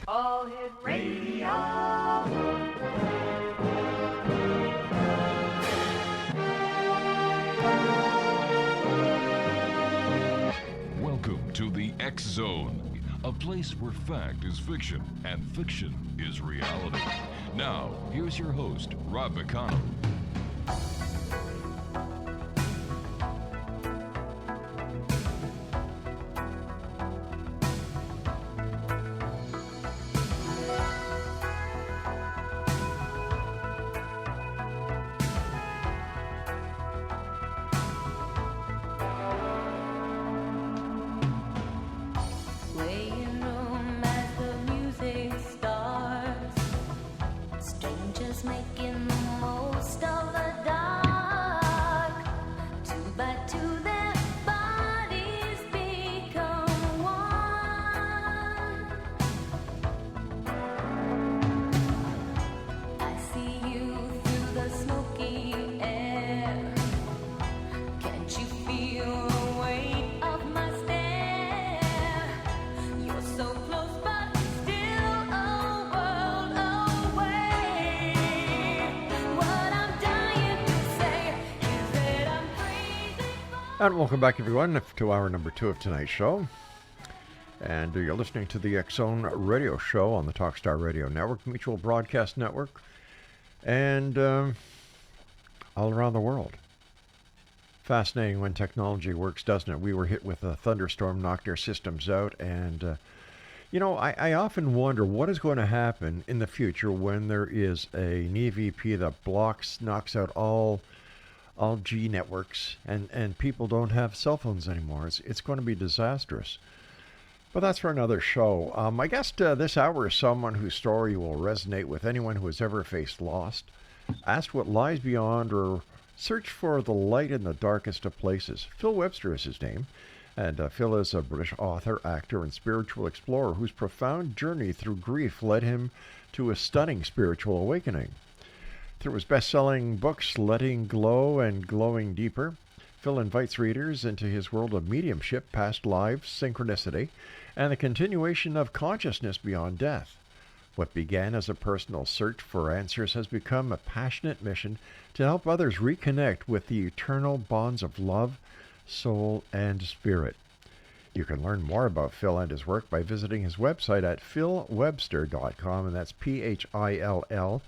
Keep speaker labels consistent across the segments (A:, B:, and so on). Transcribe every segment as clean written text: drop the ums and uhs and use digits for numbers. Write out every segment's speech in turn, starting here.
A: All Hit Radio.
B: Welcome to the X Zone, a place where fact is fiction and fiction is reality. Now, here's your host, Rob McConnell.
C: Swaying room as the music starts, strangers making the most of the dark. Two by two their bodies become one. I see you through the smoky air. Can't you feel the weight of my stare? You're so close but still a world away. What I'm dying to say is that I'm crazy for
D: And welcome back, everyone, to hour number 2 of tonight's show. And you're listening to the X Zone radio show on the TalkStar Radio Network, Mutual Broadcast Network, and all around the world. Fascinating when technology works, doesn't it? We were hit with a thunderstorm, knocked our systems out, and I often wonder what is going to happen in the future when there is an EVP that knocks out all G networks, and people don't have cell phones anymore. It's going to be disastrous. But that's for another show. My guest this hour is someone whose story will resonate with anyone who has ever faced loss, asked what lies beyond, or searched for the light in the darkest of places. PHILL Webster is his name, and PHILL is a British author, actor, and spiritual explorer whose profound journey through grief led him to a stunning spiritual awakening. Through his best-selling books, Letting Glow and Glowing Deeper, PHILL invites readers into his world of mediumship, past lives, synchronicity, and the continuation of consciousness beyond death. What began as a personal search for answers has become a passionate mission to help others reconnect with the eternal bonds of love, soul, and spirit. You can learn more about PHILL and his work by visiting his website at philwebster.com, and that's PHILLWEBSTER.com.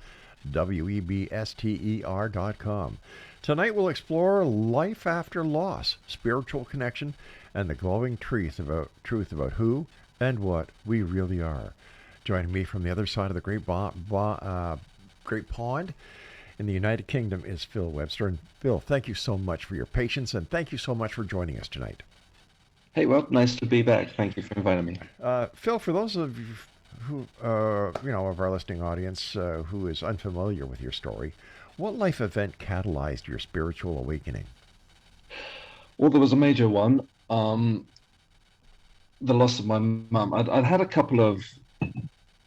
D: Tonight we'll explore life after loss, spiritual connection, and the glowing truth about who and what we really are. Joining me from the other side of the Great Pond in the United Kingdom is PHILL Webster. And PHILL, thank you so much for your patience, and thank you so much for joining us tonight.
E: Hey, well, nice to be back. Thank you for inviting me.
D: PHILL, for those of you who, of our listening audience who is unfamiliar with your story, what life event catalyzed your spiritual awakening?
E: Well, there was a major one. The loss of my mum. I'd had a couple of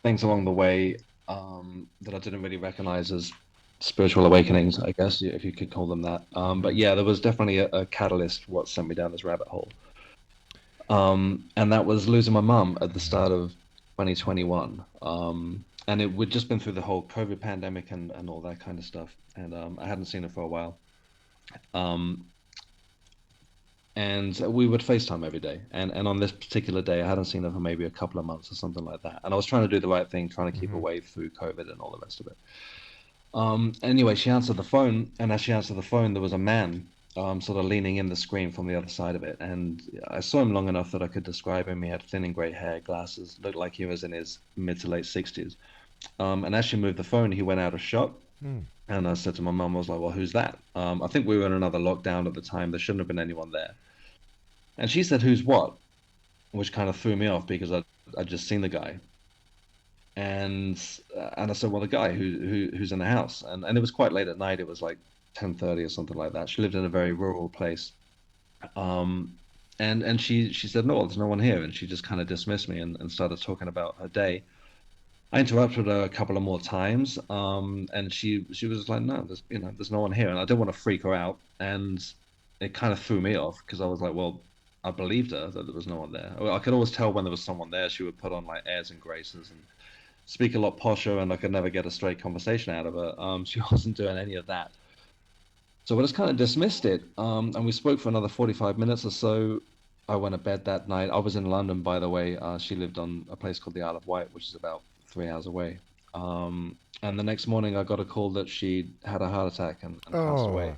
E: things along the way that I didn't really recognize as spiritual awakenings, I guess, if you could call them that. But yeah, there was definitely a catalyst what sent me down this rabbit hole. And that was losing my mum at the start of 2021. And it would just been through the whole COVID pandemic and all that kind of stuff. And I hadn't seen her for a while. And we would FaceTime every day. And on this particular day, I hadn't seen her for maybe a couple of months or something like that. And I was trying to do the right thing, trying to keep away through COVID and all the rest of it. Anyway, she answered the phone. And as she answered the phone, there was a man sort of leaning in the screen from the other side of it. And I saw him long enough that I could describe him. He had thin and grey hair, glasses, looked like he was in his mid to late 60s. And as she moved the phone, he went out of shot. And I said to my mum, I was like, well, who's that? I think we were in another lockdown at the time. There shouldn't have been anyone there. And she said, who's what? Which kind of threw me off because I'd just seen the guy. And I said, well, the guy who's in the house. And it was quite late at night. It was like 10:30 or something like that. She lived in a very rural place. And she said, no, there's no one here. And she just kind of dismissed me and started talking about her day. I interrupted her a couple of more times, and she was like, no, there's no one here. And I didn't want to freak her out. And it kind of threw me off because I was like, well, I believed her that there was no one there. I could always tell when there was someone there. She would put on like airs and graces and speak a lot posher, and I could never get a straight conversation out of her. She wasn't doing any of that. So I just kind of dismissed it. And we spoke for another 45 minutes or so. I went to bed that night. I was in London, by the way. She lived on a place called the Isle of Wight, which is about 3 hours away. And the next morning, I got a call that she had a heart attack and passed away.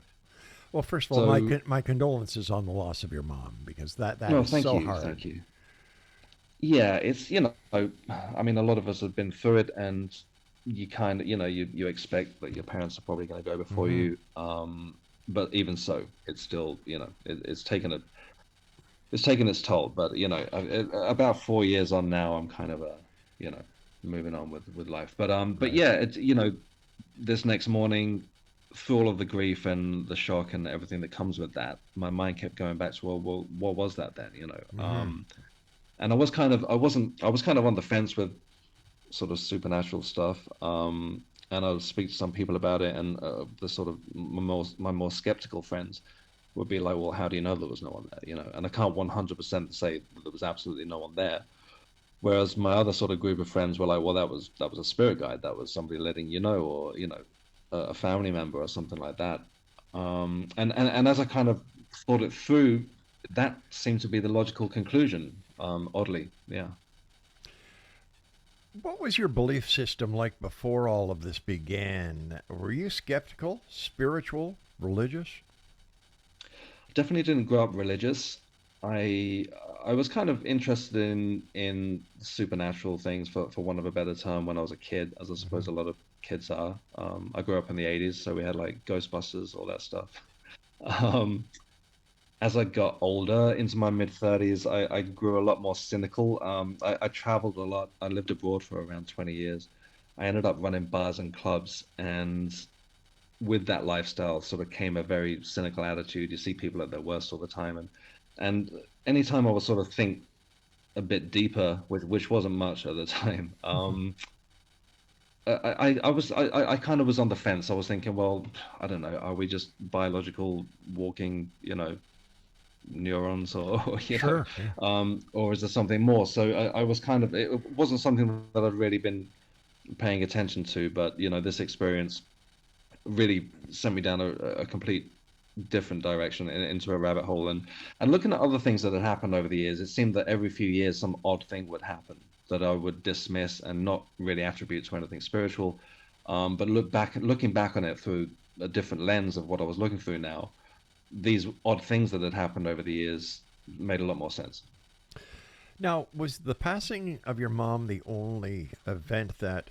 D: Well, first of all, my condolences on the loss of your mom, because that is so hard.
E: Thank you. Yeah, it's, I mean, a lot of us have been through it, and you kind of, you expect that your parents are probably going to go before you. But even so, it's still, it's taken its toll. But, about 4 years on now, I'm kind of, moving on with life. But yeah, this next morning, through all of the grief and the shock and everything that comes with that, my mind kept going back to, well, what was that then? And I was kind of on the fence with sort of supernatural stuff. And I would speak to some people about it, and the sort of my more skeptical friends would be like, well, how do you know there was no one there? And I can't 100% say that there was absolutely no one there. Whereas my other sort of group of friends were like, well, that was a spirit guide, that was somebody letting you know, or a family member or something like that. And as I kind of thought it through, that seemed to be the logical conclusion, oddly. Yeah.
D: What was your belief system like before all of this began? Were you skeptical, spiritual, religious?
E: Definitely didn't grow up religious. I was kind of interested in supernatural things, for want of a better term, when I was a kid, as I suppose a lot of kids are. I grew up in the 80s, so we had like Ghostbusters, all that stuff. As I got older, into my mid-30s, I grew a lot more cynical. I traveled a lot. I lived abroad for around 20 years. I ended up running bars and clubs, and with that lifestyle sort of came a very cynical attitude. You see people at their worst all the time, and anytime I would sort of think a bit deeper, which wasn't much at the time, I kind of was on the fence. I was thinking, well, I don't know, are we just biological walking, neurons, or
D: Sure, yeah.
E: or is there something more? So I was kind of, it wasn't something that I'd really been paying attention to, but this experience really sent me down a complete different direction, into a rabbit hole, and looking at other things that had happened over the years, it seemed that every few years some odd thing would happen that I would dismiss and not really attribute to anything spiritual, but looking back on it through a different lens of what I was looking through now, these odd things that had happened over the years made a lot more sense.
D: Now, was the passing of your mom the only event that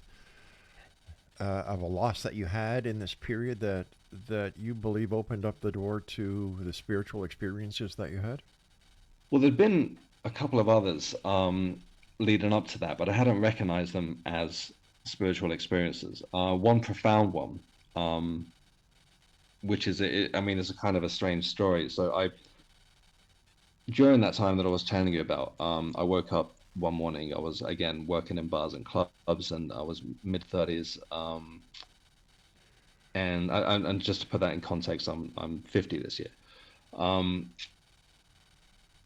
D: of a loss that you had in this period that you believe opened up the door to the spiritual experiences that you had?
E: Well, there'd been a couple of others leading up to that, but I hadn't recognized them as spiritual experiences. One profound one, which is, it's a kind of a strange story. So during that time that I was telling you about, I woke up one morning. I was again working in bars and clubs, and I was mid-30s. And just to put that in context, I'm 50 this year.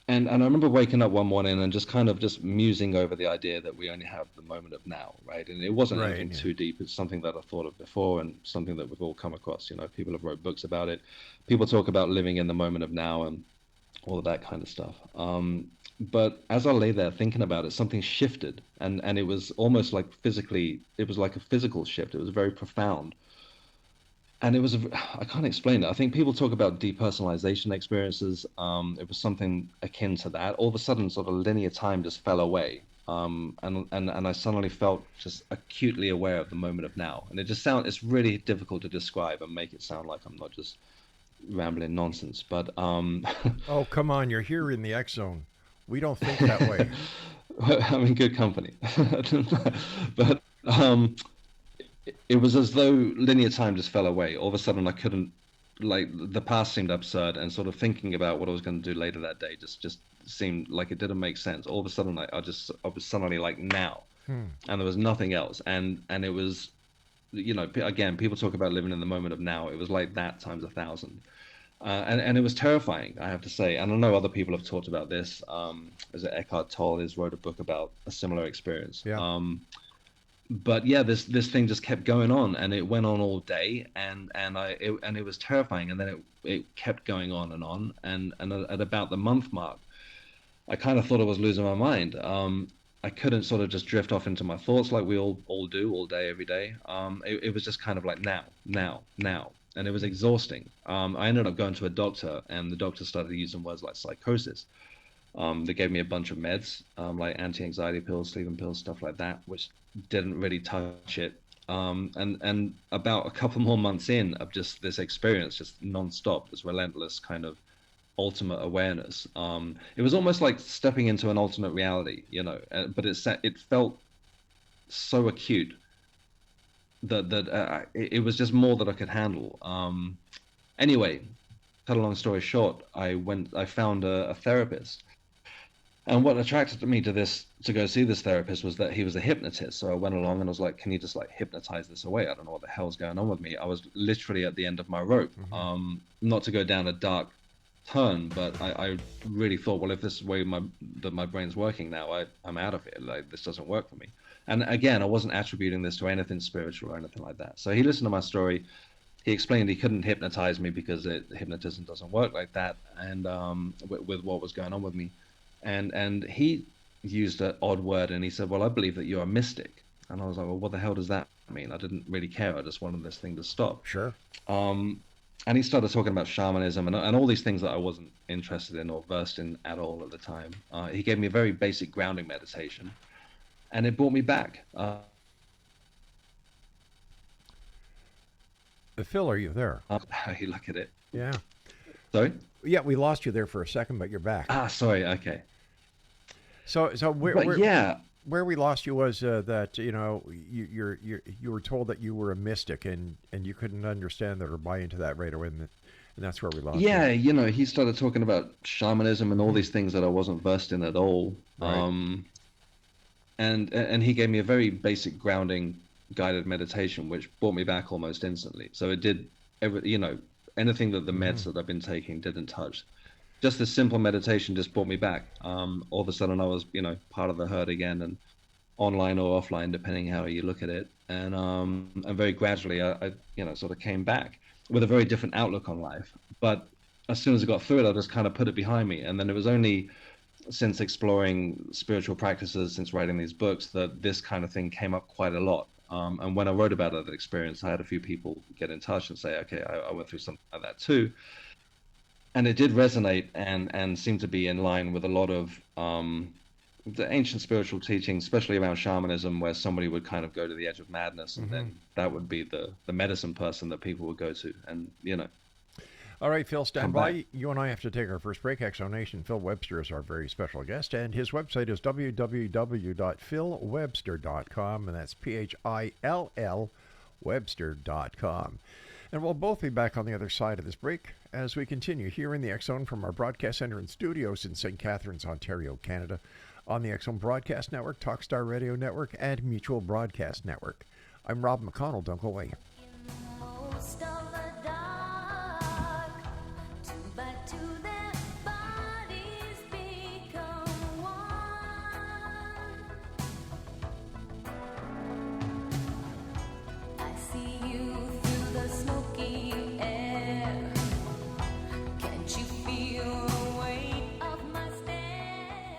E: And I remember waking up one morning and just kind of just musing over the idea that we only have the moment of now, right? And it wasn't anything too deep. It's something that I thought of before, and something that we've all come across. People have wrote books about it. People talk about living in the moment of now and all of that kind of stuff. But as I lay there thinking about it, something shifted, and it was almost like it was like a physical shift. It was very profound. And it was, I can't explain it. I think people talk about depersonalization experiences. It was something akin to that. All of a sudden, sort of linear time just fell away. And I suddenly felt just acutely aware of the moment of now. And it's really difficult to describe and make it sound like I'm not just rambling nonsense. But
D: oh, come on, you're here in the X Zone. We don't think that way.
E: I'm in good company. But it was as though linear time just fell away. All of a sudden, I couldn't, like, the past seemed absurd, and sort of thinking about what I was going to do later that day just seemed like it didn't make sense. All of a sudden, I was suddenly like, now, and there was nothing else. And it was, again, people talk about living in the moment of now. It was like that times 1,000. And it was terrifying, I have to say. And I know other people have talked about this. Is it Eckhart Tolle has wrote a book about a similar experience.
D: Yeah.
E: But yeah, this thing just kept going on, and it went on all day, and it was terrifying. And then it kept going on, and at about the month mark, I kind of thought I was losing my mind. I couldn't sort of just drift off into my thoughts like we all do all day, every day. It was just kind of like now, and it was exhausting. I ended up going to a doctor, and the doctor started using words like psychosis. They gave me a bunch of meds, like anti-anxiety pills, sleeping pills, stuff like that, which didn't really touch it. And about a couple more months in of just this experience, just non-stop, this relentless kind of ultimate awareness. It was almost like stepping into an alternate reality, but it felt so acute that it was just more that I could handle. Anyway, cut a long story short, I found a therapist. And what attracted me to go see this therapist was that he was a hypnotist. So I went along and I was like, can you just like hypnotize this away? I don't know what the hell's going on with me. I was literally at the end of my rope. Not to go down a dark turn, but I really thought, well, if this is the way my brain's working now, I'm out of it. Like, this doesn't work for me. And again, I wasn't attributing this to anything spiritual or anything like that. So he listened to my story. He explained he couldn't hypnotize me because hypnotism doesn't work like that. And with what was going on with me. And he used an odd word, and he said, well, I believe that you're a mystic. And I was like, well, what the hell does that mean? I didn't really care. I just wanted this thing to stop.
D: Sure.
E: And he started talking about shamanism and all these things that I wasn't interested in or versed in at all at the time. He gave me a very basic grounding meditation, and it brought me back.
D: Phil, are you there?
E: You look at it.
D: Yeah.
E: Sorry?
D: Yeah, we lost you there for a second, but you're back.
E: Sorry. Okay.
D: So
E: yeah,
D: where we lost you was that you were told that you were a mystic, and you couldn't understand that or buy into that right away, and that's where we lost you.
E: Yeah, he started talking about shamanism and all these things that I wasn't versed in at all.
D: Right.
E: And he gave me a very basic grounding guided meditation, which brought me back almost instantly. So it did anything that the meds that I've been taking didn't touch. Just this simple meditation just brought me back. All of a sudden I was, part of the herd again, and online or offline, depending how you look at it. And very gradually I sort of came back with a very different outlook on life. But as soon as I got through it, I just kind of put it behind me. And then it was only since exploring spiritual practices, since writing these books, that this kind of thing came up quite a lot. And when I wrote about that experience, I had a few people get in touch and say, okay, I went through something like that too. And it did resonate and seem to be in line with a lot of the ancient spiritual teachings, especially around shamanism, where somebody would kind of go to the edge of madness, and then that would be the medicine person that people would go to. And,
D: All right, Phil, stand by. You and I have to take our first break. Exonation. Phil Webster is our very special guest, and his website is www.philwebster.com, and that's PHILL Webster.com. And we'll both be back on the other side of this break as we continue here in the X Zone from our broadcast center and studios in St. Catharines, Ontario, Canada, on the X Zone Broadcast Network, TalkStar Radio Network, and Mutual Broadcast Network. I'm Rob McConnell. Don't go away.
C: Most of the dark, two by two their bodies become one. I see you through the smoky air. Can't you feel the weight of my stare?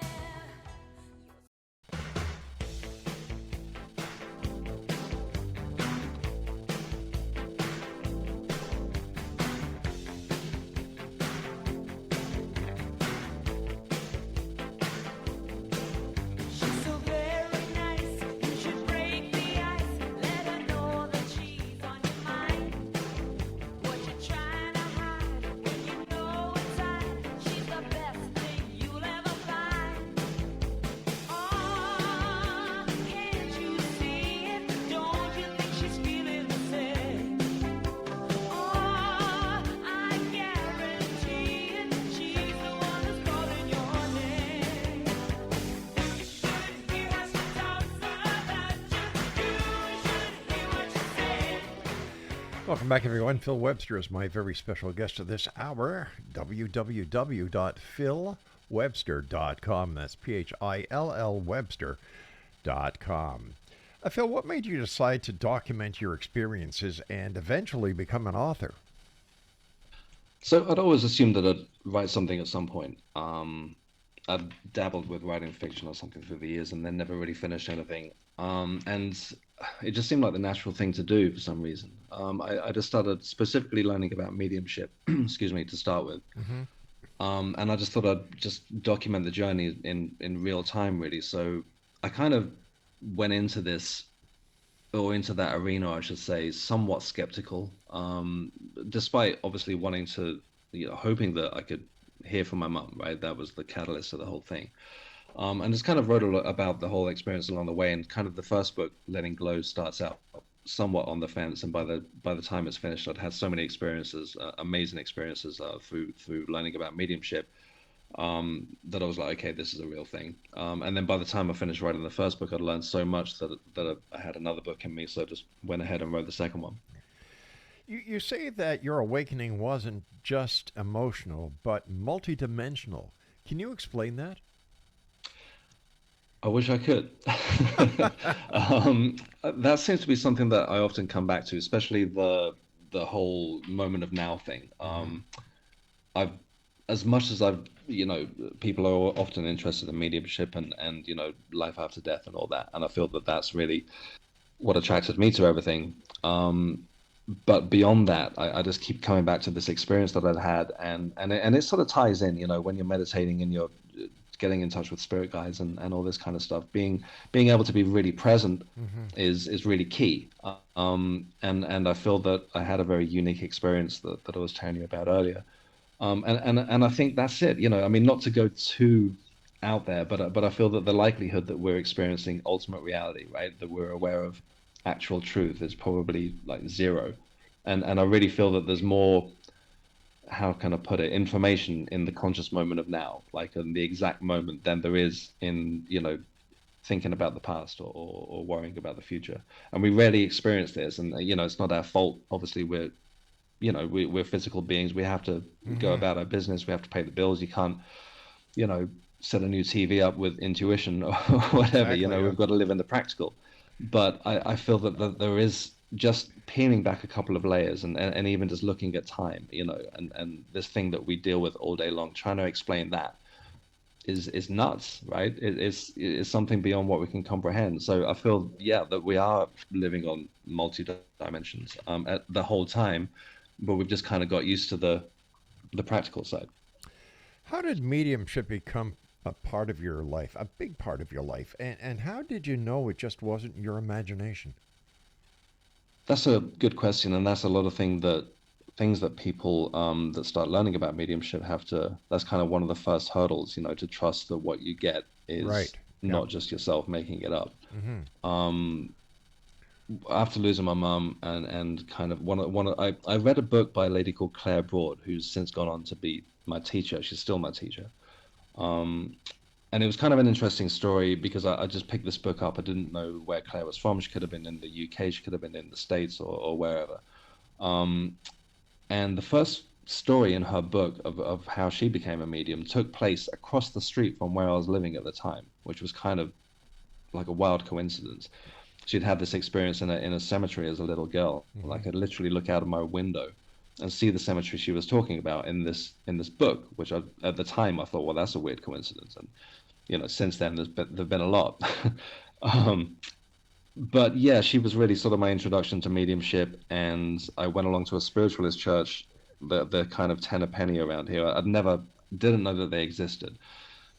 D: Welcome back, everyone. Phil Webster is my very special guest of this hour. www.philwebster.com. That's PHILL Webster.com. Phil, what made you decide to document your experiences and eventually become an author?
E: So I'd always assumed that I'd write something at some point. I'd dabbled with writing fiction or something through the years and then never really finished anything. And it just seemed like the natural thing to do for some reason. I just started specifically learning about mediumship, excuse me, to start with. And I just thought I'd just document the journey in real time, really. So I kind of went into this, or into that arena, I should say, somewhat skeptical, despite obviously wanting to, hoping that I could hear from my mum, right? That was the catalyst of the whole thing. And just kind of wrote a lot about the whole experience along the way. And kind of the first book, Letting Glow, starts out somewhat on the fence. And by the time it's finished, I'd had so many experiences, amazing experiences through learning about mediumship, that I was like, okay, this is a real thing. And then by the time I finished writing the first book, I'd learned so much that I had another book in me. So I just went ahead and wrote the second one.
D: You say that your awakening wasn't just emotional, but multidimensional. Can you explain that?
E: I wish I could. That seems to be something that I often come back to, especially the whole moment of now thing. As much as people are often interested in mediumship and life after death and all that, and I feel that that's really what attracted me to everything. But beyond that, I just keep coming back to this experience that I'd had, and it sort of ties in, when you're meditating and you're getting in touch with spirit guides and all this kind of stuff. Being able to be really present is really key. And I feel that I had a very unique experience that I was telling you about earlier. And I think that's it. Not to go too out there, but I feel that the likelihood that we're experiencing ultimate reality, right, that we're aware of actual truth, is probably like zero. And I really feel that there's more, how can I put it, information in the conscious moment of now, like in the exact moment, than there is in, thinking about the past or worrying about the future. And we rarely experience this. And, it's not our fault. Obviously, we're physical beings. We have to go about our business. We have to pay the bills. You can't, set a new TV up with intuition or whatever.
D: Exactly,
E: we've got to live in the practical. But I feel that there is, just peeling back a couple of layers and even just looking at time, and this thing that we deal with all day long, trying to explain that is nuts, right? It's something beyond what we can comprehend. So I feel, that we are living on multi dimensions at the whole time, but we've just kind of got used to the practical side.
D: How did mediumship become a part of your life, a big part of your life? And how did you know it just wasn't your imagination?
E: That's a good question, and that's a lot of things that people that start learning about mediumship have to. That's kind of one of the first hurdles, to trust that what you get is not just yourself making it up. After losing my mum and kind of I read a book by a lady called Claire Broad, who's since gone on to be my teacher. She's still my teacher. And it was kind of an interesting story because I just picked this book up. I didn't know where Claire was from. She could have been in the UK. She could have been in the States or wherever. And the first story in her book of how she became a medium took place across the street from where I was living at the time, which was kind of like a wild coincidence. She'd had this experience in a cemetery as a little girl. I could literally look out of my window and see the cemetery she was talking about in this book, which at the time I thought, well, that's a weird coincidence. And since then there've been a lot. But yeah, she was really sort of my introduction to mediumship, and I went along to a spiritualist church, the kind of 10 a penny around here. Didn't know that they existed.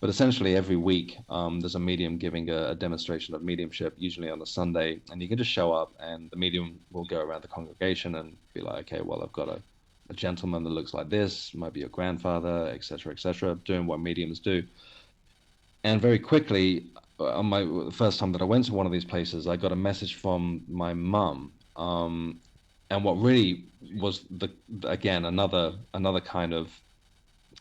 E: But essentially every week there's a medium giving a demonstration of mediumship, usually on a Sunday, and you can just show up and the medium will go around the congregation and be like, okay, well, I've got a gentleman that looks like this, might be your grandfather, etc., doing what mediums do. And very quickly, on the first time that I went to one of these places, I got a message from my mum. And what really was another kind of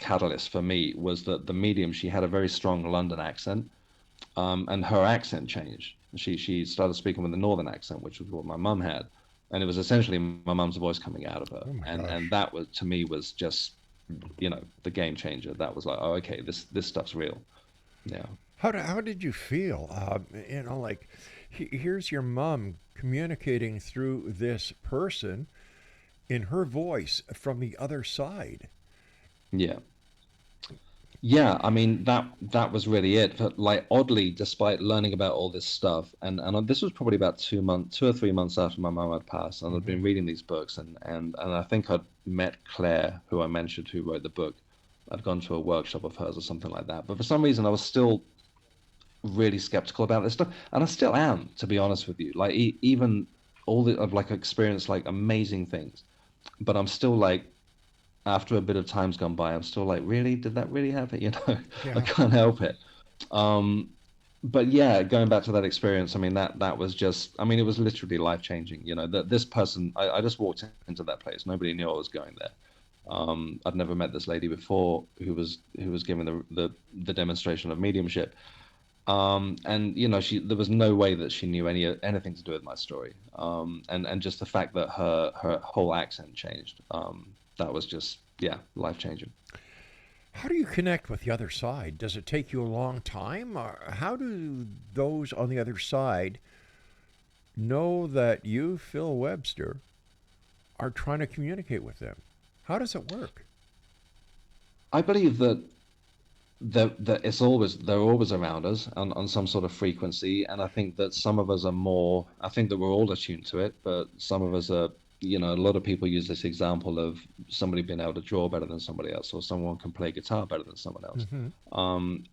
E: catalyst for me was that the medium, she had a very strong London accent, and her accent changed. She started speaking with a northern accent, which was what my mum had. and it was essentially my mum's voice coming out of her.
D: Oh my
E: and
D: gosh.
E: and that was, to me, was just, the game changer. That was like, oh, okay, this stuff's real. Yeah.
D: How did you feel? Like here's your mom communicating through this person in her voice from the other side.
E: Yeah. Yeah, I mean, that was really it. But like, oddly, despite learning about all this stuff, and this was probably about 2 or 3 months after my mum had passed, and I'd been reading these books, and I think I'd met Claire, who I mentioned, who wrote the book. I'd gone to a workshop of hers or something like that. But for some reason, I was still really skeptical about this stuff, and I still am, to be honest with you. Like, even I've like experienced like amazing things, but I'm still like, after a bit of time's gone by, I'm still like, really? Did that really happen? I
D: Yeah.
E: can't help it. But yeah, going back to that experience, I mean, that was just, I mean, it was literally life changing. That this person, I just walked into that place. Nobody knew I was going there. I'd never met this lady before who was giving the demonstration of mediumship. And there was no way that she knew anything to do with my story. And just the fact that her whole accent changed. That was just, yeah, life changing.
D: How do you connect with the other side? Does it take you a long time? Or how do those on the other side know that you, Phil Webster, are trying to communicate with them? How does it work?
E: I believe that they're always around us on some sort of frequency, and I think that some of us are more. I think that we're all attuned to it, but some of us are. A lot of people use this example of somebody being able to draw better than somebody else, or someone can play guitar better than someone else.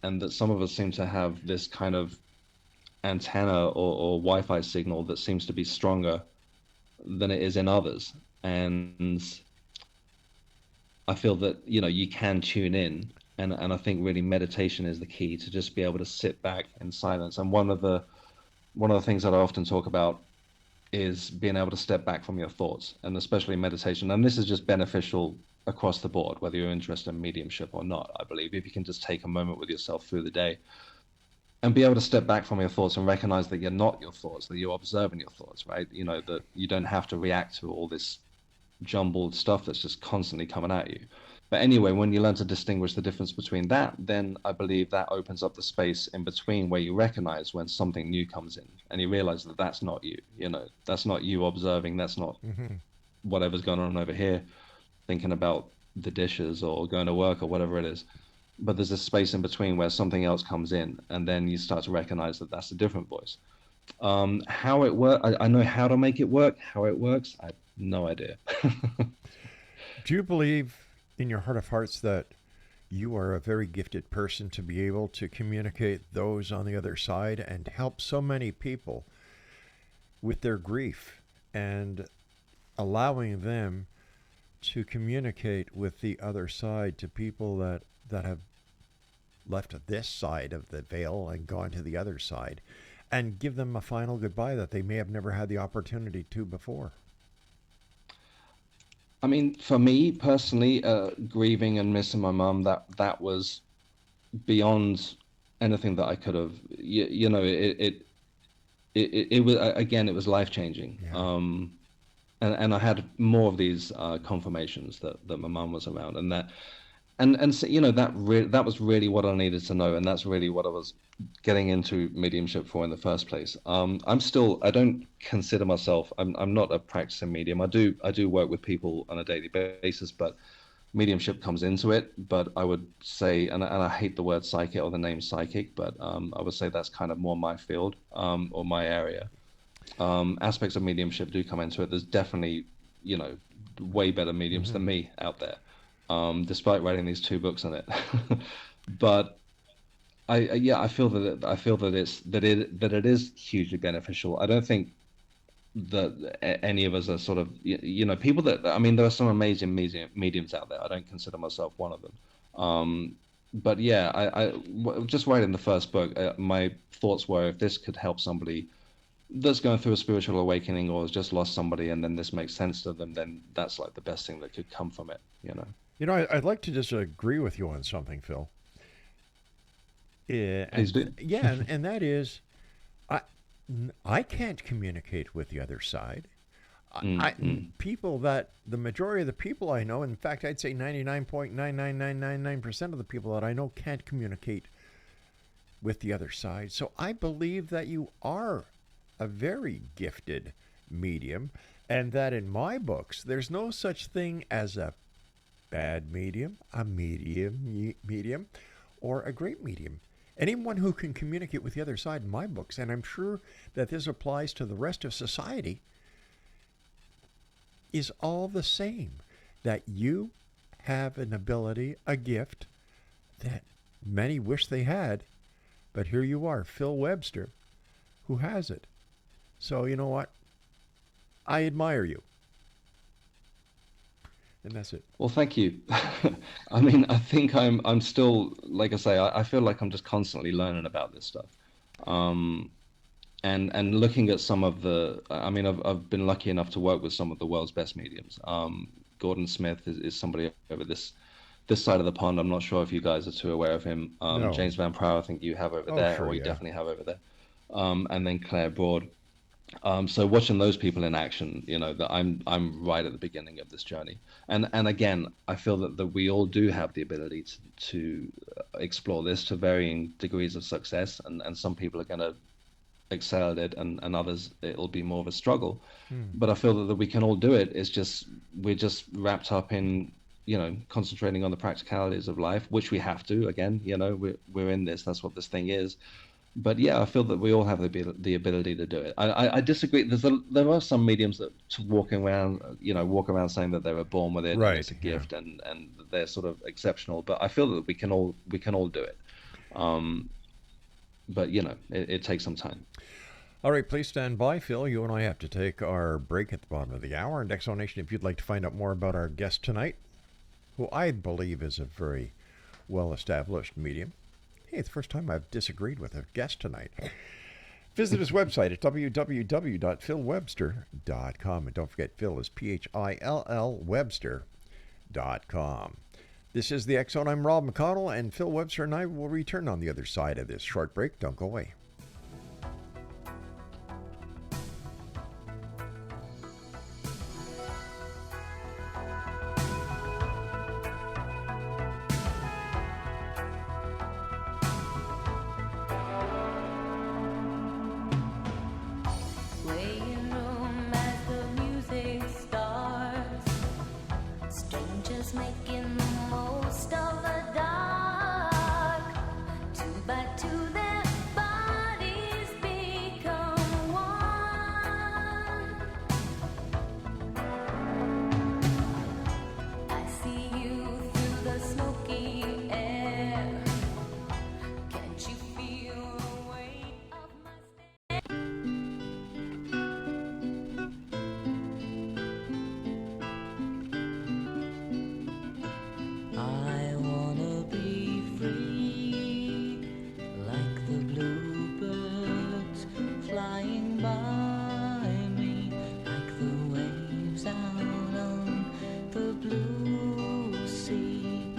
E: And that some of us seem to have this kind of antenna or Wi-Fi signal that seems to be stronger than it is in others. And I feel that, you can tune in. And I think really meditation is the key, to just be able to sit back in silence. And one of the things that I often talk about is being able to step back from your thoughts, and especially meditation. And this is just beneficial across the board, whether you're interested in mediumship or not. I believe if you can just take a moment with yourself through the day and be able to step back from your thoughts and recognize that you're not your thoughts, that you're observing your thoughts, right? That you don't have to react to all this jumbled stuff that's just constantly coming at you. But anyway, when you learn to distinguish the difference between that, then I believe that opens up the space in between, where you recognize when something new comes in, and you realize that that's not you. That's not you observing. That's not whatever's going on over here, thinking about the dishes or going to work or whatever it is. But there's a space in between where something else comes in, and then you start to recognize that that's a different voice. How it works, I know how to make it work. How it works, I have no idea.
D: Do you believe in your heart of hearts that you are a very gifted person to be able to communicate those on the other side and help so many people with their grief, and allowing them to communicate with the other side, to people that have left this side of the veil and gone to the other side, and give them a final goodbye that they may have never had the opportunity to before?
E: I mean, for me personally, grieving and missing my mum, that was beyond anything that I could have. It was, again, it was life changing.
D: Yeah.
E: And I had more of these confirmations that my mum was around, and so, that was really what I needed to know, and that's really what I was getting into mediumship for in the first place. I don't consider myself, I'm not a practicing medium. I do work with people on a daily basis, but mediumship comes into it. But I would say, and I hate the word psychic or the name psychic, but I would say that's kind of more my field, or my area. Aspects of mediumship do come into it. There's definitely, way better mediums than me out there, despite writing these 2 books on it. But I feel that it is hugely beneficial. I don't think that any of us are sort of, people that, I mean, there are some amazing mediums out there. I don't consider myself one of them. But yeah, just writing the first book, my thoughts were, if this could help somebody that's going through a spiritual awakening, or has just lost somebody, and then this makes sense to them, then that's like the best thing that could come from it.
D: I'd like to just agree with you on something, Phil.
E: Please do.
D: Yeah, and that is, I can't communicate with the other side. People that the majority of the people I know, in fact, I'd say 99.99999% of the people that I know can't communicate with the other side. So I believe that you are a very gifted medium, and that in my books, there's no such thing as a bad medium, a medium, or a great medium. Anyone who can communicate with the other side in my books, and I'm sure that this applies to the rest of society, is all the same. That you have an ability, a gift that many wish they had, but here you are, PHILL Webster, who has it. So you know what? I admire you. And that's it.
E: Well, thank you. I mean, I think I'm still, like I say, I feel like I'm just constantly learning about this stuff. And looking at some of the, I mean, I've been lucky enough to work with some of the world's best mediums. Gordon Smith is somebody over this side of the pond. I'm not sure if you guys are too aware of him.
D: No.
E: James Van Prow, I think you have over there,
D: sure,
E: or you
D: yeah.
E: definitely have over there. And then Claire Broad. So watching those people in action, you know, that I'm right at the beginning of this journey. And again, I feel that we all do have the ability to explore this to varying degrees of success. And some people are going to excel at it, and others it'll be more of a struggle. But I feel that we can all do it. It's just we're just wrapped up in, you know, concentrating on the practicalities of life, which we have to. Again, you know, we're in this. That's what this thing is. But yeah, I feel that we all have the ability to do it. I disagree. There are some mediums that walk around saying that they were born with it,
D: Right,
E: and it's a gift, and they're sort of exceptional. But I feel that we can all do it. But you know, it takes some time.
D: All right, please stand by, Phil. You and I have to take our break at the bottom of the hour. And Exonation, if you'd like to find out more about our guest tonight, who I believe is a very well-established medium. Hey, it's the first time I've disagreed with a guest tonight. Visit his website at www.philwebster.com. And don't forget, Phil is PHILL Webster.com. This is the X Zone. I'm Rob McConnell, and Phil Webster and I will return on the other side of this short break. Don't go away.
C: Playing room as the music starts. Strangers making the most of the dark. Two by two, their bodies become one. I see you through the smoky air. Can't you feel the weight of my stare? I wanna be free, like the bluebirds flying by me, like the waves out on the blue sea.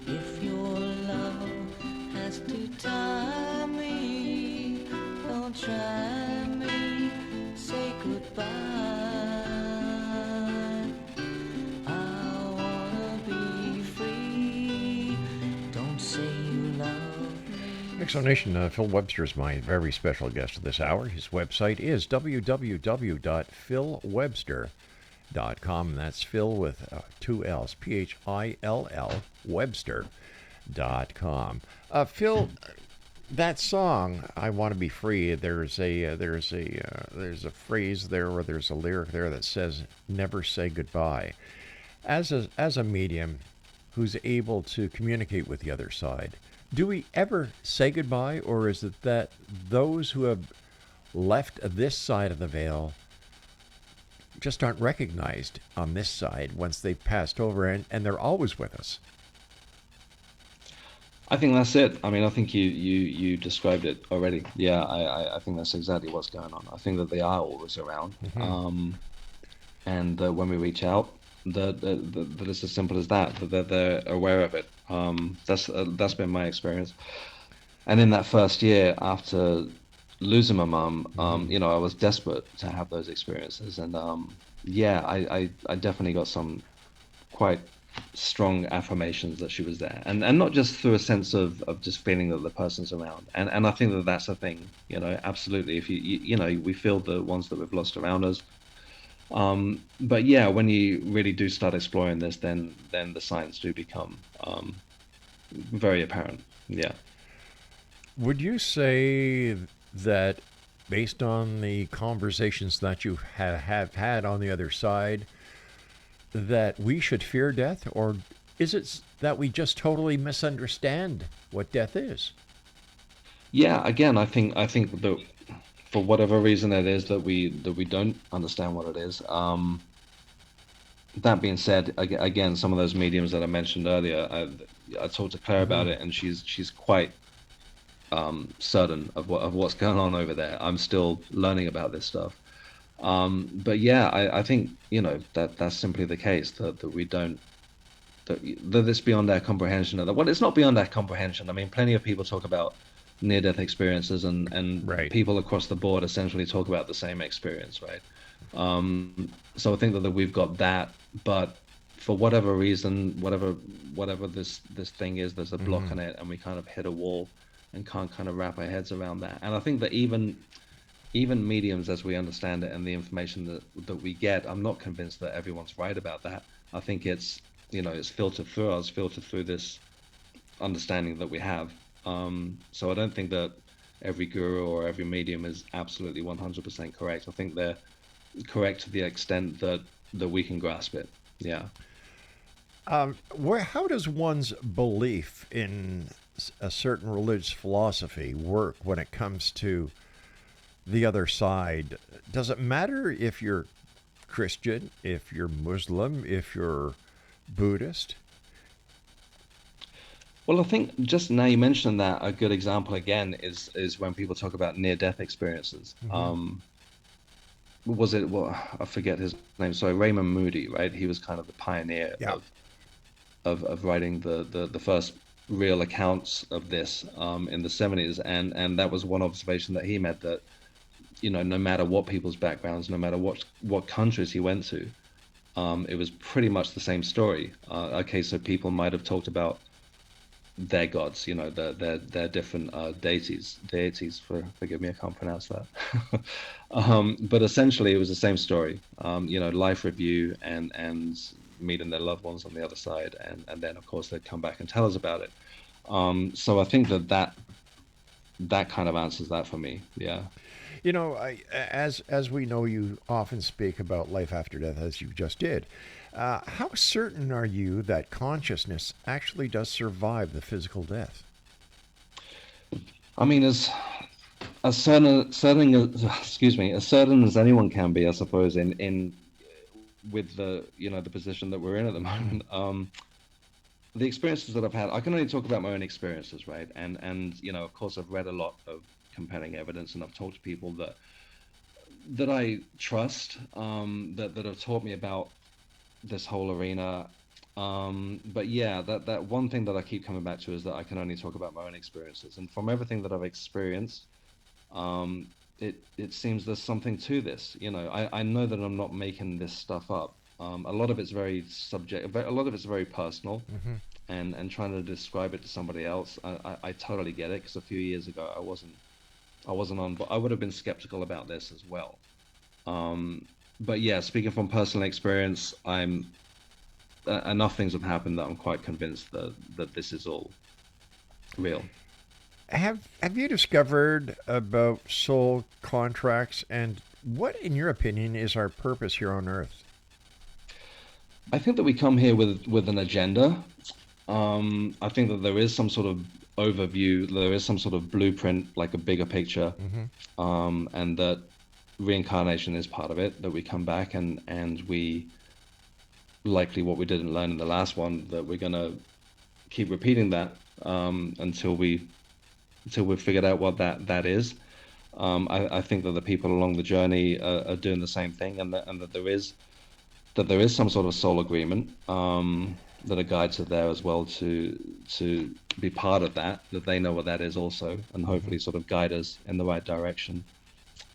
C: If your love has to tie me, don't try me, say goodbye. I wanna be free. Don't say you love me.
D: Exonation, Phil Webster is my very special guest this hour. His website is www.philwebster.com. And that's Phil with two L's, PHILL Webster.com. Phil, that song, "I Want to Be Free," there's a phrase there, or there's a lyric there that says, "Never say goodbye." As a medium who's able to communicate with the other side, do we ever say goodbye, or is it that those who have left this side of the veil just aren't recognized on this side once they've passed over, and they're always with us?
E: I think that's it. I mean, I think you described it already. Yeah, I think that's exactly what's going on. I think that they are always around, and when we reach out, that it's as simple as that. That they're aware of it. That's been my experience. And in that first year after losing my mum, you know, I was desperate to have those experiences, and yeah, I definitely got some quite strong affirmations that she was there, and not just through a sense of just feeling that the person's around, and I think that that's a thing, absolutely. If we feel the ones that we've lost around us, but yeah, when you really do start exploring this, then the signs do become very apparent. Yeah.
D: Would you say that based on the conversations that you have had on the other side, that we should fear death, or is it that we just totally misunderstand what death is?
E: Yeah, again, I think that for whatever reason it is that we don't understand what it is. That being said, again, some of those mediums that I mentioned earlier, I talked to Claire about
D: Mm-hmm.
E: it, and she's quite certain of what's going on over there. I'm still learning about this stuff. But yeah, I think that's simply the case that we don't that it's beyond our comprehension. Well, it's not beyond our comprehension. I mean, plenty of people talk about near-death experiences, and
D: Right.
E: people across the board essentially talk about the same experience, right? So I think that we've got that, but for whatever reason, whatever this thing is, there's a block
D: Mm-hmm.
E: on it, and we kind of hit a wall and can't kind of wrap our heads around that. And I think that even mediums as we understand it and the information that we get, I'm not convinced that everyone's right about that. I think it's filtered through us, filtered through this understanding that we have. So I don't think that every guru or every medium is absolutely 100% correct. I think they're correct to the extent that we can grasp it. Yeah.
D: How does one's belief in a certain religious philosophy work when it comes to the other side? Does it matter if you're Christian, if you're Muslim, if you're Buddhist?
E: Well, I think just now you mentioned that a good example again is when people talk about near-death experiences.
D: Mm-hmm.
E: Was it, well, I forget his name. Sorry, Raymond Moody, right? He was kind of the pioneer
D: Yeah.
E: of writing the first real accounts of this in the 70s, and that was one observation that he made, that no matter what people's backgrounds, no matter what countries he went to, it was pretty much the same story. Okay, so people might have talked about their gods, their different deities. Forgive me, I can't pronounce that. But essentially, it was the same story. Life review and meeting their loved ones on the other side, and then of course they'd come back and tell us about it. So I think that kind of answers that for me. Yeah.
D: As we know, you often speak about life after death, as you just did. How certain are you that consciousness actually does survive the physical death?
E: I mean, as certain excuse me, as certain as anyone can be, I suppose, in with the position that we're in at the moment. The experiences that I've had, I can only talk about my own experiences, right? And of course, I've read a lot of compelling evidence, and I've talked to people that I trust, that have taught me about this whole arena. But yeah, that one thing that I keep coming back to is that I can only talk about my own experiences, and from everything that I've experienced, it seems there's something to this. I know that I'm not making this stuff up. A lot of it's very subjective, a lot of it's very personal,
D: Mm-hmm.
E: and trying to describe it to somebody else, I totally get it, because a few years ago I wasn't on, but I would have been skeptical about this as well. But yeah, speaking from personal experience, enough things have happened that I'm quite convinced that this is all real.
D: Have you discovered about soul contracts, and what, in your opinion, is our purpose here on Earth?
E: I think that we come here with an agenda. I think that there is some sort of overview, there is some sort of blueprint, like a bigger picture,
D: Mm-hmm.
E: and that reincarnation is part of it. That we come back, and we, likely what we didn't learn in the last one, that we're gonna keep repeating that until we've figured out what that is. I think that the people along the journey are doing the same thing, and that there is some sort of soul agreement, that a guides are there as well to be part of that they know what that is also, and hopefully sort of guide us in the right direction.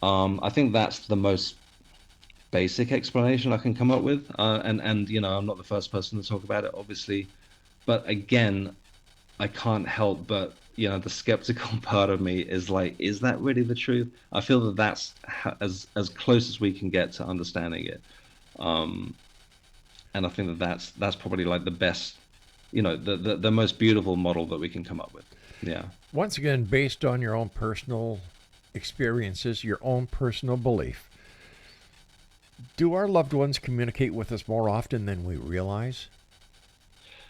E: I think that's the most basic explanation I can come up with. And you know, I'm not the first person to talk about it, obviously. But again, I can't help but, you know, the skeptical part of me is like, is that really the truth? I feel that that's as close as we can get to understanding it. And I think that that's probably like the best, you know, the most beautiful model that we can come up with. Yeah.
D: Once again, based on your own personal experiences, your own personal belief, do our loved ones communicate with us more often than we realize?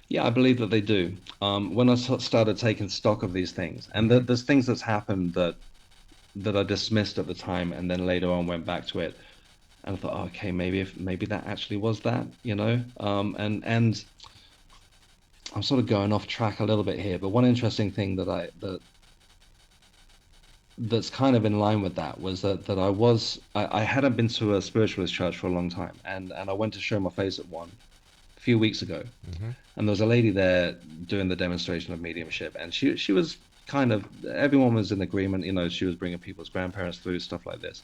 E: Yeah, I believe that they do. When I started taking stock of these things, and there's things that's happened that I dismissed at the time, and then later on went back to it, and I thought, oh, okay, maybe that actually was that, you know. And I'm sort of going off track a little bit here, but one interesting thing that's kind of in line with that was that I hadn't been to a spiritualist church for a long time, and I went to show my face at one a few weeks ago, and there was a lady there doing the demonstration of mediumship, and she was kind of, everyone was in agreement, you know, she was bringing people's grandparents through stuff like this,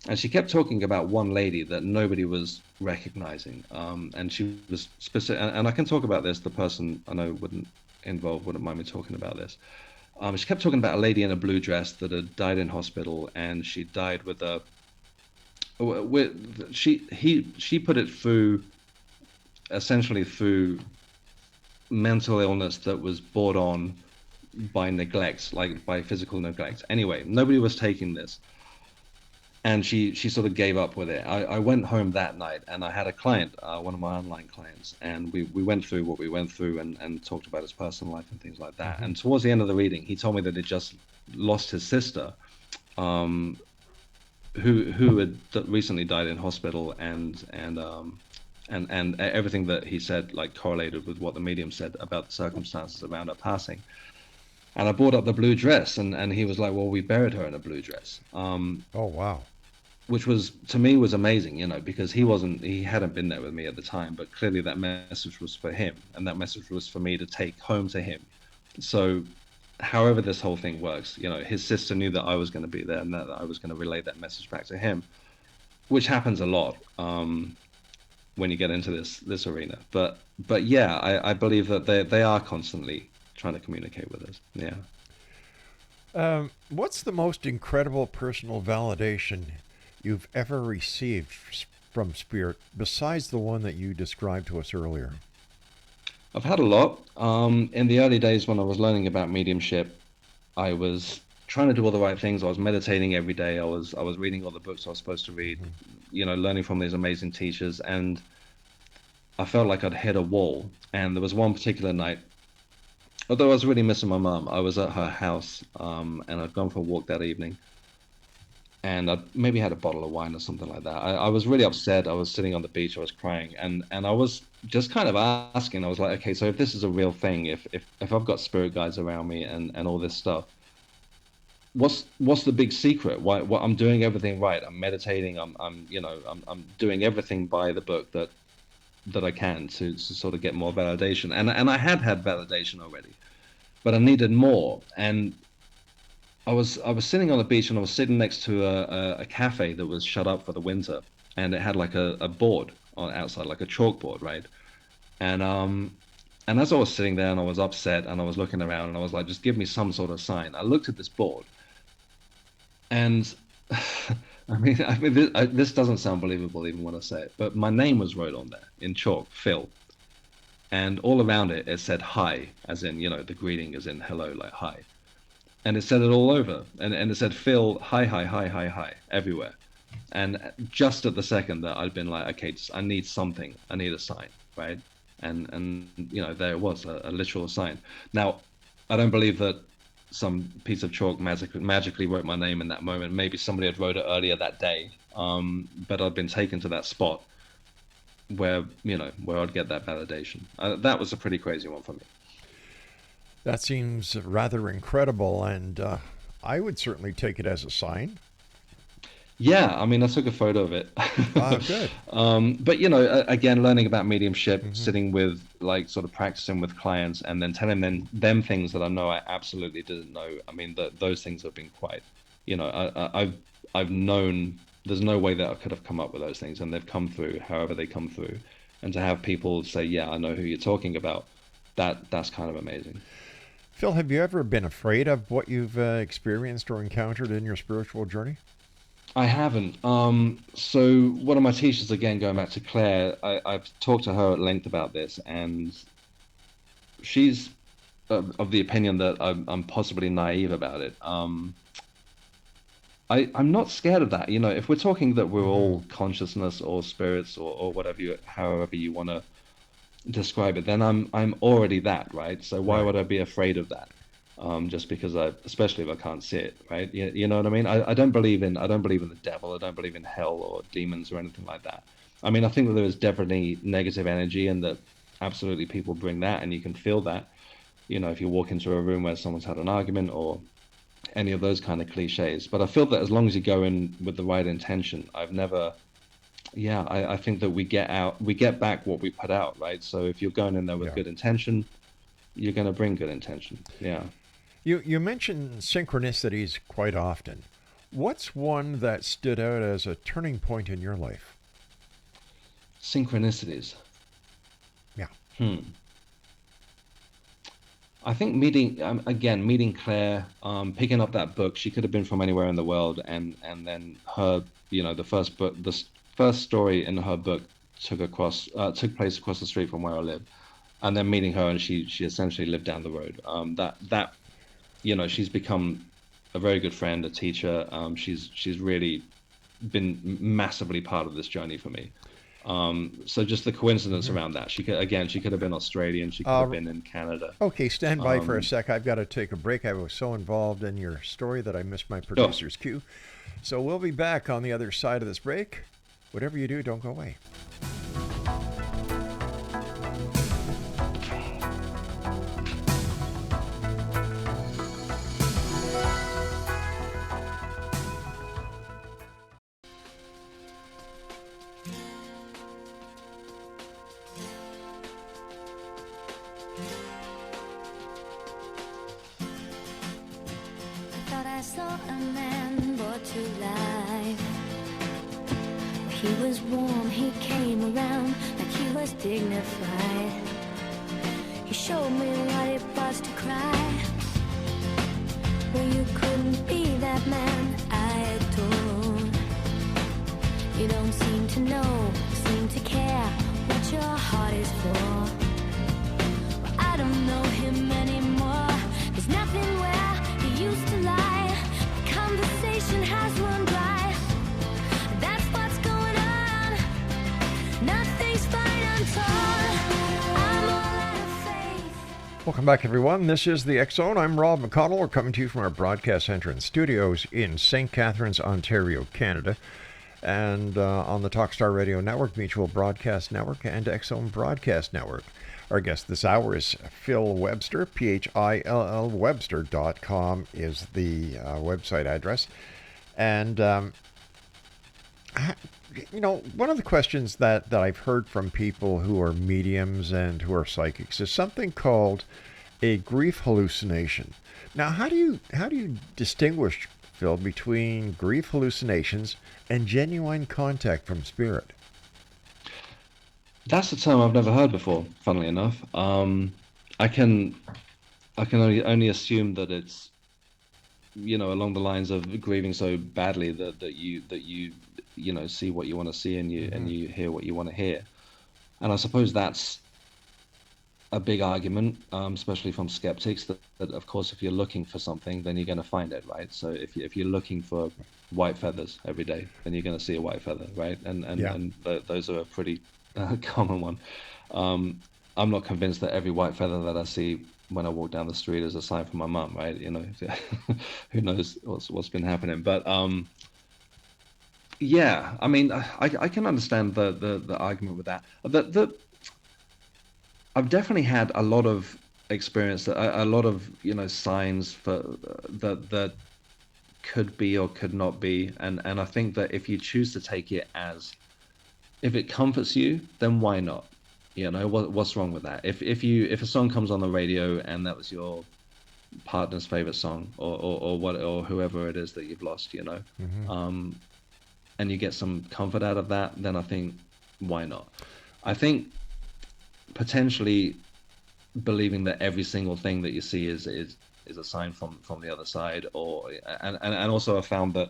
E: and she kept talking about one lady that nobody was recognizing, and she was specific, and I can talk about this, the person I know wouldn't mind me talking about this. She kept talking about a lady in a blue dress that had died in hospital, and she died she put it through, essentially through mental illness that was brought on by neglect, like by physical neglect. Anyway, nobody was taking this, and she sort of gave up with it. I went home that night, and I had a client, one of my online clients, and we went through what we went through and talked about his personal life and things like that. And towards the end of the reading, he told me that he just lost his sister, who had recently died in hospital, and everything that he said like correlated with what the medium said about the circumstances around her passing. And I brought up the blue dress, and he was like, well, we buried her in a blue dress.
D: Oh, wow.
E: Which was, to me, was amazing, you know, because he hadn't been there with me at the time, but clearly that message was for him, and that message was for me to take home to him. So however this whole thing works, you know, his sister knew that I was going to be there and that I was going to relay that message back to him, which happens a lot when you get into this arena. But yeah, I believe that they are constantly trying to communicate with us. Yeah.
D: What's the most incredible personal validation you've ever received from spirit besides the one that you described to us earlier?
E: I've had a lot. In the early days when I was learning about mediumship, I was trying to do all the right things. I was meditating every day. I was reading all the books I was supposed to read, you know, learning from these amazing teachers, and I felt like I'd hit a wall. And there was one particular night, although I was really missing my mum, I was at her house, and I'd gone for a walk that evening, and I maybe had a bottle of wine or something like that. I was really upset. I was sitting on the beach. I was crying, and I was just kind of asking. I was like, okay, so if this is a real thing, if I've got spirit guides around me and all this stuff, what's the big secret? Why I'm doing everything right? I'm meditating. I'm doing everything by the book that I can to sort of get more validation. And I had validation already, but I needed more. And I was sitting on the beach, and I was sitting next to a cafe that was shut up for the winter, and it had like a board on outside, like a chalkboard, right? And as I was sitting there and I was upset and I was looking around and I was like, just give me some sort of sign. I looked at this board, and I mean, this doesn't sound believable even when I say it, but my name was wrote on there in chalk, PHILL. And all around it, it said hi, as in, you know, the greeting as in hello, like hi. And it said it all over. And it said PHILL, hi, everywhere. And just at the second that I'd been like, okay, I need something. I need a sign, right? And you know, there it was, a literal sign. Now, I don't believe that some piece of chalk magically wrote my name in that moment. Maybe somebody had wrote it earlier that day, but I'd been taken to that spot where I'd get that validation. That was a pretty crazy one for me.
D: That seems rather incredible, and I would certainly take it as a sign.
E: Yeah, I mean, I took a photo of it.
D: Ah, good.
E: But, you know, again, learning about mediumship, sitting with, like, sort of practicing with clients, and then telling them things that I know I absolutely didn't know. I mean, those things have been quite, you know, I've known there's no way that I could have come up with those things, and they've come through however they come through. And to have people say, yeah, I know who you're talking about, that's kind of amazing.
D: Phil, have you ever been afraid of what you've experienced or encountered in your spiritual journey?
E: I haven't. So one of my teachers, again, going back to Claire, I've talked to her at length about this, and she's of the opinion that I'm possibly naive about it. I'm not scared of that. If we're talking that we're all consciousness or spirits or whatever however you want to describe it, then I'm already that, right? So why would I be afraid of that? Just because especially if I can't see it, right? You know what I mean? I don't believe in the devil. I don't believe in hell or demons or anything like that. I mean, I think that there is definitely negative energy, and that absolutely people bring that, and you can feel that. If you walk into a room where someone's had an argument or any of those kind of cliches. But I feel that as long as you go in with the right intention, I think that we get back what we put out, right? So if you're going in there with good intention, you're going to bring good intention. Yeah.
D: You mention synchronicities quite often. What's one that stood out as a turning point in your life?
E: Synchronicities.
D: Yeah.
E: I think meeting Claire, picking up that book. She could have been from anywhere in the world, and then her, the first story in her book took place across the street from where I live, and then meeting her, and she essentially lived down the road. She's become a very good friend, a teacher. She's really been massively part of this journey for me. So just the coincidence around that. She could have been Australian. She could have been in Canada.
D: Okay, stand by for a sec. I've got to take a break. I was so involved in your story that I missed my producer's cue. So we'll be back on the other side of this break. Whatever you do, don't go away.
C: I saw a man brought to life. He was warm, he came around like he was dignified. He showed me what it was to cry. Well, you couldn't be that man I adored. You don't seem to know, seem to care what your heart is for. Well, I don't know him anymore. There's nothing where he used to lie. Conversation has run dry. That's what's going on. Nothing's fine, I'm torn. I'm all out of faith.
D: Welcome back, everyone. This is the X-Zone. I'm Rob McConnell. We're coming to you from our broadcast center and studios in St. Catharines, Ontario, Canada, and on the Talkstar Radio Network, Mutual Broadcast Network, and X-Zone Broadcast Network. Our guest this hour is Phil Webster. PHILL Webster.com is the website address. And, one of the questions that I've heard from people who are mediums and who are psychics is something called a grief hallucination. Now, how do you distinguish, Phil, between grief hallucinations and genuine contact from spirit?
E: That's a term I've never heard before, funnily enough. I can only assume that it's, along the lines of grieving so badly that you see what you want to see and you hear what you want to hear. And I suppose that's a big argument, especially from skeptics, that of course if you're looking for something, then you're going to find it, right? So if you're looking for white feathers every day, then you're going to see a white feather, right? And those are a pretty common one. I'm not convinced that every white feather that I see when I walk down the street is a sign from my mum, right? Who knows what's been happening. But I mean, I can understand the argument with that. I've definitely had a lot of experience, a lot of signs for that could be or could not be, and I think that if you choose to take it as, if it comforts you, then why not? What's wrong with that? If a song comes on the radio and that was your partner's favorite song, or whoever it is that you've lost, and you get some comfort out of that, then I think, why not? I think potentially believing that every single thing that you see is a sign from the other side, or and also I found that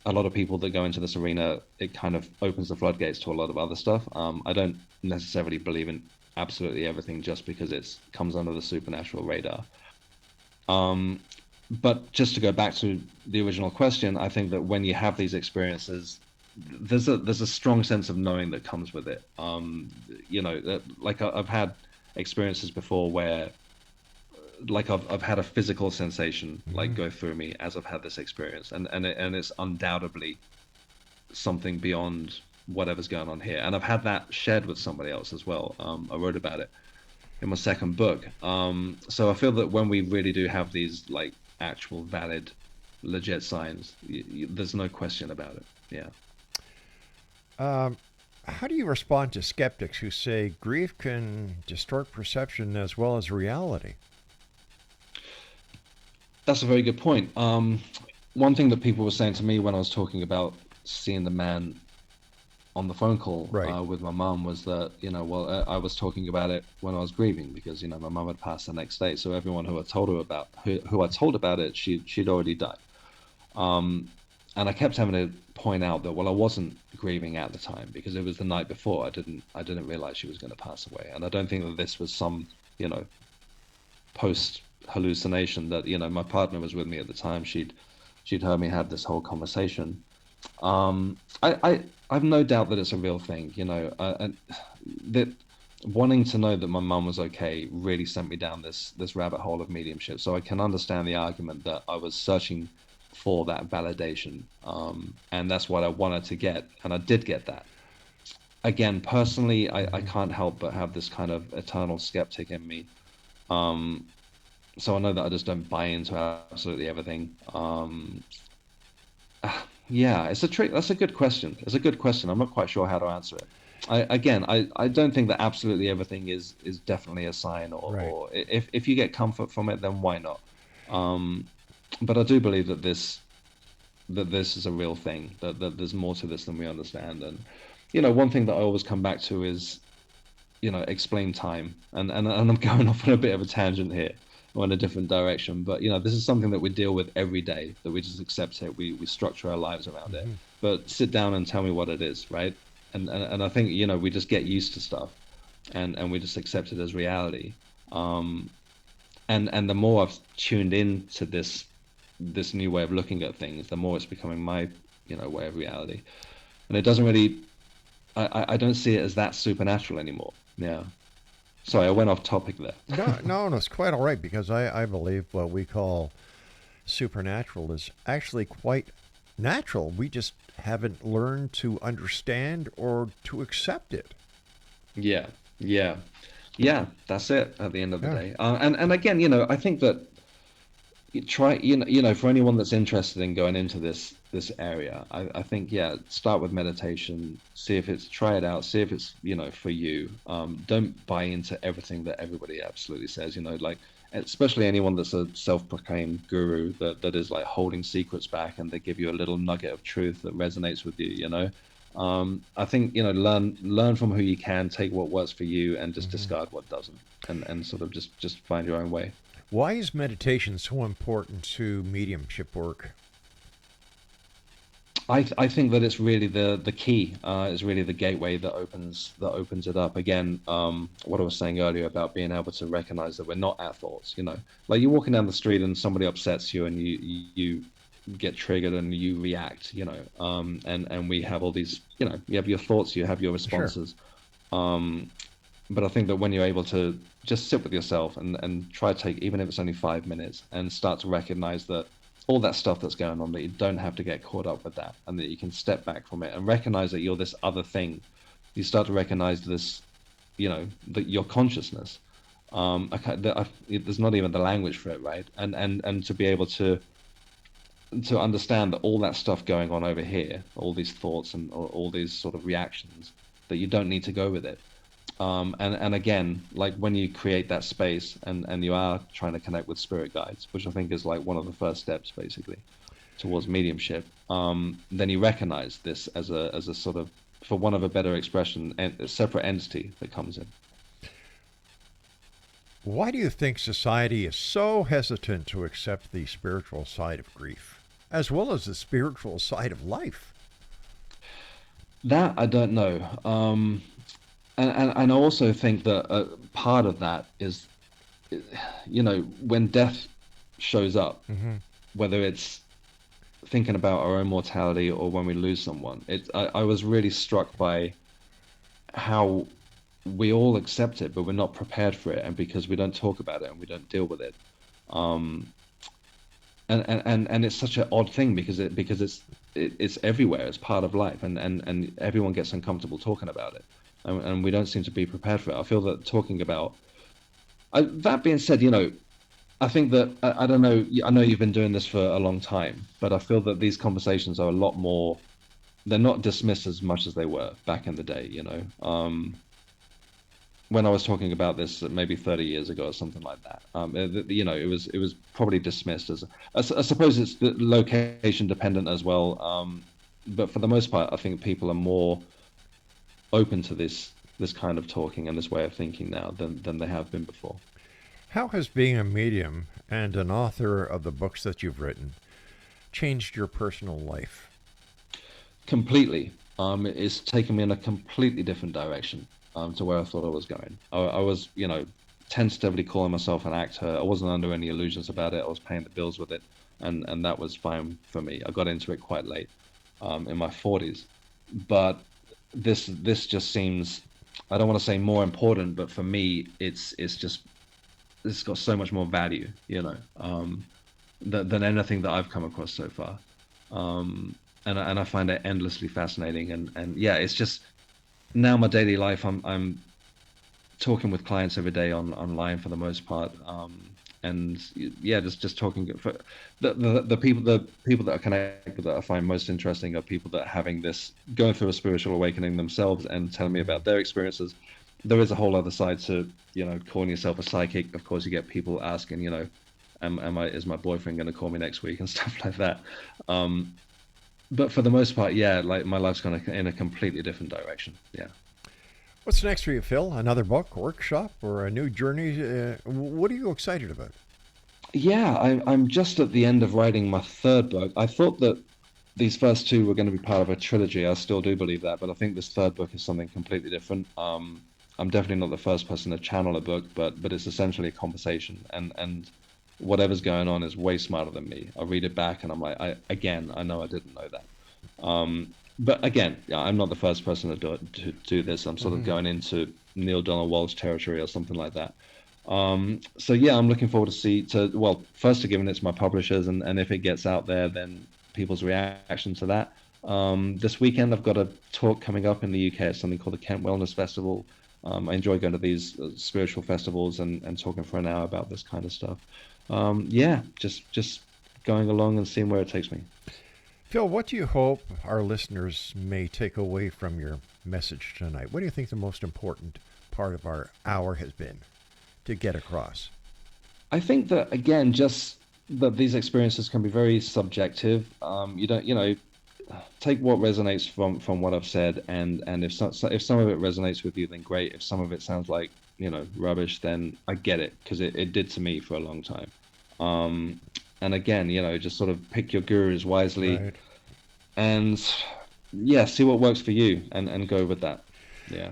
E: a lot of people that go into this arena, it kind of opens the floodgates to a lot of other stuff. I don't necessarily believe in absolutely everything just because it comes under the supernatural radar. But just to go back to the original question, I think that when you have these experiences, there's a strong sense of knowing that comes with it. Like I've had experiences before where, like I've had a physical sensation like go through me as I've had this experience, and it's undoubtedly something beyond whatever's going on here. And I've had that shared with somebody else as well. I wrote about it in my second book. So I feel that when we really do have these like actual valid, legit signs, there's no question about it. Yeah.
D: How do you respond to skeptics who say grief can distort perception as well as reality?
E: That's a very good point. One thing that people were saying to me when I was talking about seeing the man on the phone call with my mum was that, I was talking about it when I was grieving because, my mum had passed the next day. So everyone who I told about it, she'd already died. And I kept having to point out that, I wasn't grieving at the time because it was the night before. I didn't realize she was going to pass away. And I don't think that this was some, post hallucination that, my partner was with me at the time. She'd heard me have this whole conversation. I've no doubt that it's a real thing, and that wanting to know that my mum was okay really sent me down this rabbit hole of mediumship. So I can understand the argument that I was searching for that validation, and that's what I wanted to get, and I did get that. Again, personally, I can't help but have this kind of eternal skeptic in me. So I know that I just don't buy into absolutely everything. Yeah, it's a trick. That's a good question. It's a good question. I'm not quite sure how to answer it. I don't think that absolutely everything is definitely a sign, or if you get comfort from it, then why not? But I do believe that this is a real thing. That there's more to this than we understand. And one thing that I always come back to is, explain time. And I'm going off on a bit of a tangent here, or in a different direction, but this is something that we deal with every day, that we just accept it, we structure our lives around it. But sit down and tell me what it is, right? And I think we just get used to stuff, and we just accept it as reality. And the more I've tuned in to this new way of looking at things, the more it's becoming my way of reality. And it doesn't really, I don't see it as that supernatural anymore. Yeah. Sorry, I went off topic there.
D: No, it's quite all right, because I believe what we call supernatural is actually quite natural. We just haven't learned to understand or to accept it.
E: Yeah, that's it at the end of the day. And again, I think that you try, for anyone that's interested in going into this area, I think, start with meditation, try it out, see if it's, for you. Don't buy into everything that everybody absolutely says, like, especially anyone that's a self-proclaimed guru that is like holding secrets back, and they give you a little nugget of truth that resonates with you, I think, learn from who you can, take what works for you, and just discard what doesn't, and sort of just find your own way.
D: Why is meditation so important to mediumship work?
E: I think that it's really the key. It's really the gateway that opens it up. Again, what I was saying earlier about being able to recognize that we're not our thoughts. Like you're walking down the street and somebody upsets you, and you get triggered and you react. And we have all these. You have your thoughts, you have your responses. Sure. But I think that when you're able to just sit with yourself and try to take, even if it's only 5 minutes, and start to recognize that all that stuff that's going on, that you don't have to get caught up with that, and that you can step back from it and recognize that you're this other thing. You start to recognize this, that your consciousness. There's not even the language for it, right? And to be able to understand that all that stuff going on over here, all these thoughts and all these sort of reactions, that you don't need to go with it. And again, like when you create that space and you are trying to connect with spirit guides, which I think is like one of the first steps, basically. towards mediumship, then you recognize this as a sort of, for want of a better expression, a separate entity that comes in.
D: Why do you think society is so hesitant to accept the spiritual side of grief, as well as the spiritual side of life?
E: That I don't know. And I also think that part of that is, when death shows up, whether it's thinking about our own mortality or when we lose someone, I was really struck by how we all accept it, but we're not prepared for it, and because we don't talk about it and we don't deal with it. And it's such an odd thing because it's everywhere. It's part of life, and everyone gets uncomfortable talking about it, and we don't seem to be prepared for it. I feel that talking about that being said, I think that I don't know. I know you've been doing this for a long time, but I feel that these conversations are a lot more. They're not dismissed as much as they were back in the day. When I was talking about this maybe 30 years ago or something like that, it was probably dismissed as. I suppose it's location dependent as well, but for the most part, I think people are more open to this kind of talking and this way of thinking now than they have been before.
D: How has being a medium and an author of the books that you've written changed your personal life?
E: Completely. It's taken me in a completely different direction to where I thought I was going. I was, tentatively calling myself an actor. I wasn't under any illusions about it. I was paying the bills with it, and that was fine for me. I got into it quite late, in my 40s. But this just seems, I don't want to say more important, but for me, it's got so much more value, than anything that I've come across so far. And I find it endlessly fascinating. And yeah, it's just now my daily life. I'm talking with clients every day online for the most part. And yeah, just talking for the people that are connected that I find most interesting are people that are going through a spiritual awakening themselves and telling me about their experiences. There is a whole other side to, calling yourself a psychic. Of course, you get people asking, is my boyfriend going to call me next week and stuff like that. But for the most part, yeah, like my life's gone in a completely different direction. Yeah.
D: What's next for you, Phil? Another book, workshop, or a new journey? What are you excited about?
E: Yeah, I'm just at the end of writing my third book. I thought that these first two were going to be part of a trilogy. I still do believe that, but I think this third book is something completely different. I'm definitely not the first person to channel a book, but it's essentially a conversation, and whatever's going on is way smarter than me. I read it back and I'm like, I know I didn't know that. But again, yeah, I'm not the first person to do this. I'm sort of going into Neil Donald Walsh territory or something like that. So yeah, I'm looking forward first to giving it to my publishers, and if it gets out there, then people's reaction to that. This weekend, I've got a talk coming up in the UK at something called the Kent Wellness Festival. I enjoy going to these spiritual festivals and talking for an hour about this kind of stuff. Yeah, just going along and seeing where it takes me.
D: Phil, what do you hope our listeners may take away from your message tonight? What do you think the most important part of our hour has been to get across?
E: I think that, again, just that these experiences can be very subjective. You don't, take what resonates from what I've said, and if some of it resonates with you, then great. If some of it sounds like, rubbish, then I get it, because it did to me for a long time. And again, just sort of pick your gurus wisely, right, and yeah, see what works for you and go with that. Yeah.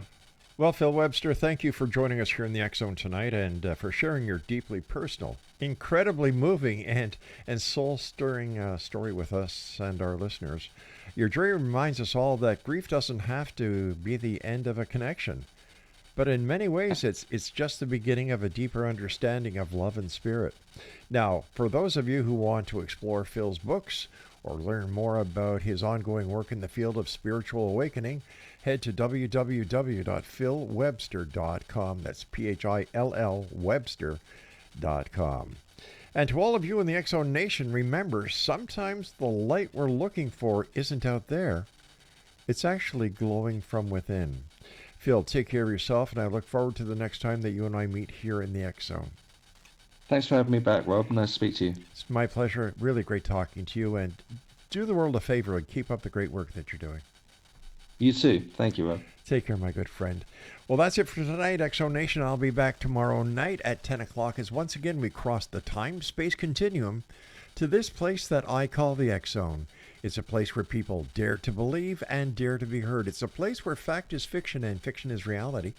D: Well, Phil Webster, thank you for joining us here in the X Zone tonight, and for sharing your deeply personal, incredibly moving, and soul-stirring story with us and our listeners. Your journey reminds us all that grief doesn't have to be the end of a connection, but in many ways, it's just the beginning of a deeper understanding of love and spirit. Now, for those of you who want to explore Phil's books or learn more about his ongoing work in the field of spiritual awakening, head to www.philwebster.com. That's PHILL Webster.com. And to all of you in the X Zone Nation, remember, sometimes the light we're looking for isn't out there. It's actually glowing from within. Phil, take care of yourself, and I look forward to the next time that you and I meet here in the X Zone.
E: Thanks for having me back, Rob. Nice to speak to you.
D: It's my pleasure. Really great talking to you. And do the world a favor and keep up the great work that you're doing.
E: You too. Thank you, Rob.
D: Take care, my good friend. Well, that's it for tonight, Exo Nation. I'll be back tomorrow night at 10 o'clock as once again we cross the time-space continuum to this place that I call the X Zone. It's a place where people dare to believe and dare to be heard. It's a place where fact is fiction and fiction is reality.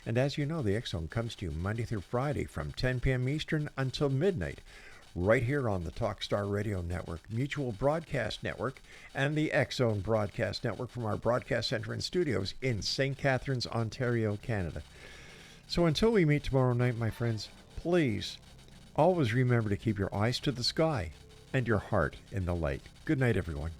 D: And as you know, the X Zone comes to you Monday through Friday from 10 p.m. Eastern until midnight, right here on the Talkstar Radio Network, Mutual Broadcast Network, and the X Zone Broadcast Network from our broadcast center and studios in St. Catharines, Ontario, Canada. So until we meet tomorrow night, my friends, please always remember to keep your eyes to the sky and your heart in the light. Good night, everyone.